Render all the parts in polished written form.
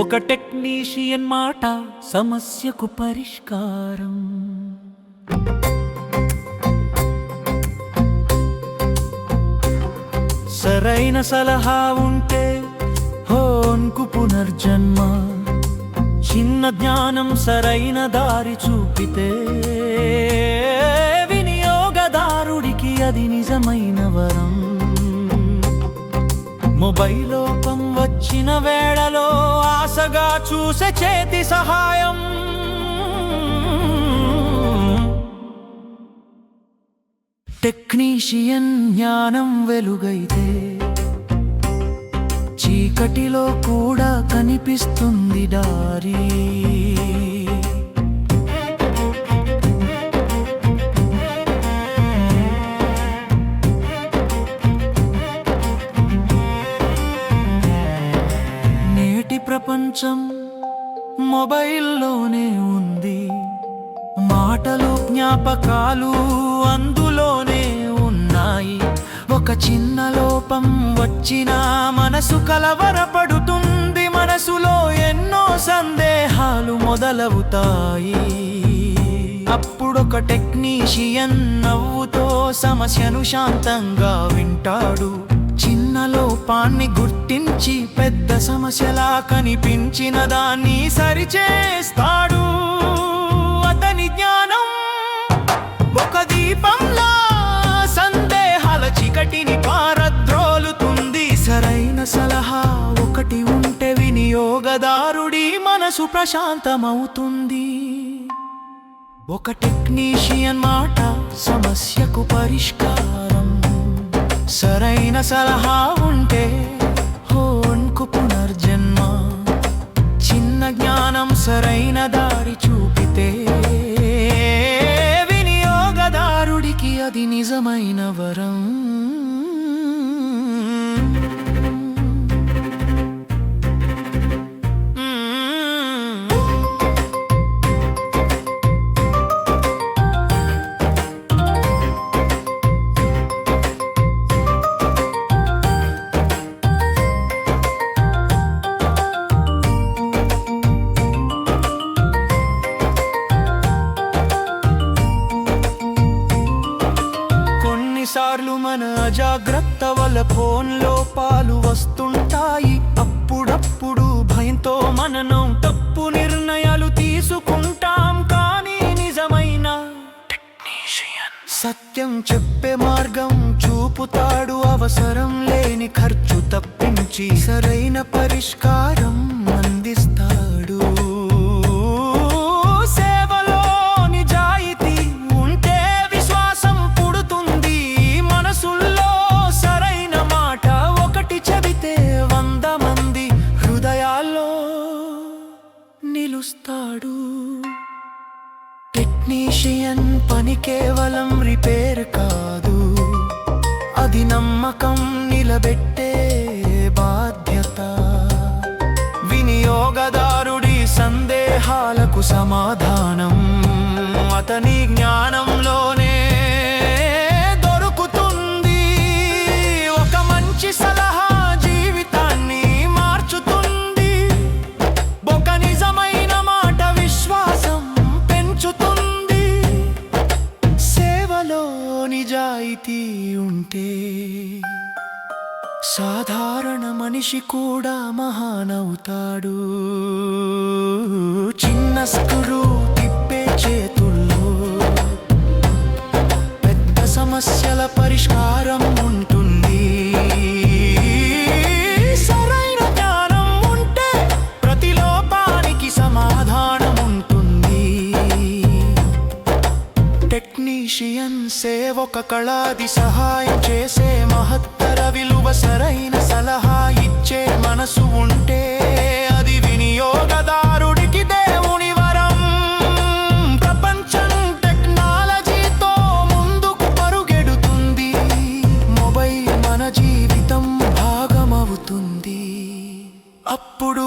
ఒక టెక్నీషియన్ మాట సమస్యకు పరిష్కారం. సరైన సలహా ఉంటే ఫోన్కు పునర్జన్మ. చిన్న జ్ఞానం సరైన దారి చూపితే వినియోగదారుడికి అది నిజమైన వరం. మొబైల్ లోపం వచ్చిన వేళలో ఆశగా చూసే చేతి సహాయం. టెక్నీషియన్ జ్ఞానం వెలుగైతే చీకటిలో కూడా కనిపిస్తుంది దారి. ప్రపంచం మొబైల్లోనే ఉంది. మాటలు జ్ఞాపకాలు అందులోనే ఉన్నాయి. ఒక చిన్న లోపం వచ్చినా మనసు కలవరపడుతుంది. మనసులో ఎన్నో సందేహాలు మొదలవుతాయి. అప్పుడొక టెక్నీషియన్ నవ్వుతో సమస్యను శాంతంగా వింటాడు. చిన్న లోపాన్ని గుర్తించి పెద్ద సమస్యలా కనిపించిన దాన్ని సరిచేస్తాడు. అతని జ్ఞానం ఒక దీపంలా సందేహాల చీకటిని పారద్రోలుతుంది. సరైన సలహా ఒకటి ఉంటే వినియోగదారుడి మనసు ప్రశాంతమవుతుంది. ఒక టెక్నీషియన్ మాట సమస్యకు పరిష్కారం. సరైన సలహా ఉంటే ఫోన్కు పునర్జన్మ. చిన్న జ్ఞానం సరైన దారి చూపితే వినియోగదారుడికి అది నిజమైన వరం. కొన్నిసార్లు మన అజాగ్రత్త వల్ల ఫోన్లో పాలు వస్తుంటాయి. అప్పుడప్పుడు భయంతో మనం తప్పు నిర్ణయాలు తీసుకుంటాం. కానీ నిజమైన టెక్నీషియన్ సత్యం చెప్పే మార్గం చూపుతాడు. అవసరం లేని ఖర్చు తప్పించి సరైన పరిష్కారం అందిస్తాడు. టెక్నీషియన్ పని కేవలం రిపేర్ కాదు, అది నమ్మకం నిలబెట్టే బాధ్యత. వినియోగదారుడి సందేహాలకు సమాధానం అతని జ్ఞానంలోనే దొరుకుతుంది. ఒక మంచి సలహా జీవితాన్ని మార్చుతుంది. ఒక నిజమైన మాట విశ్వాసం పెంచుతుంది. సేవలో నిజాయితీ ఉంటే సాధారణ మనిషి కూడా మహానవుతాడు. చిన్న స్క్రూ తిప్పే చేతుల్లో పెద్ద సమస్యల పరిష్కారం ఉంటుంది. సరైన జ్ఞానం ఉంటే ప్రతి లోపానికి సమాధానం ఉంటుంది. టెక్నీషియన్ సేవొక కళాది సహాయం చేసే మహత్తర విలువ. సరైన సలహా ఇచ్చే మనసు ఉంటే అది వినియోగదారుడికి దేవుని వరం. ప్రపంచం టెక్నాలజీతో ముందుకు పరుగెడుతుంది. మొబైల్ మన జీవితం భాగమవుతుంది. అప్పుడు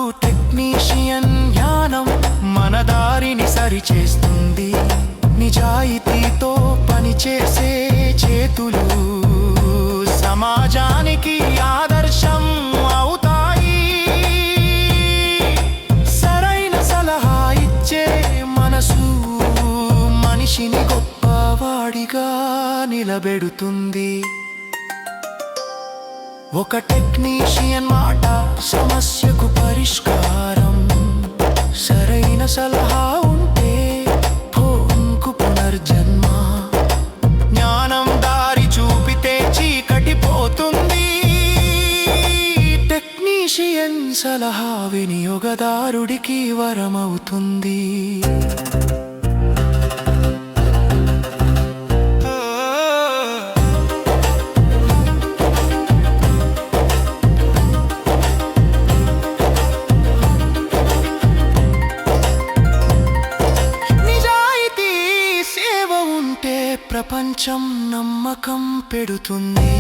నిలబెడుతుంది. ఒక టెక్నీషియన్ మాట సమస్యకు పరిష్కారం, సరైన సలహా ఉంటే ఫోన్కు పునర్జన్మ. జ్ఞానం దారి చూపితే చీకటి పోతుంది. టెక్నీషియన్ సలహా వినియోగదారుడికి వరమవుతుంది. ప్రపంచం నమ్మకం పెడుతుంది.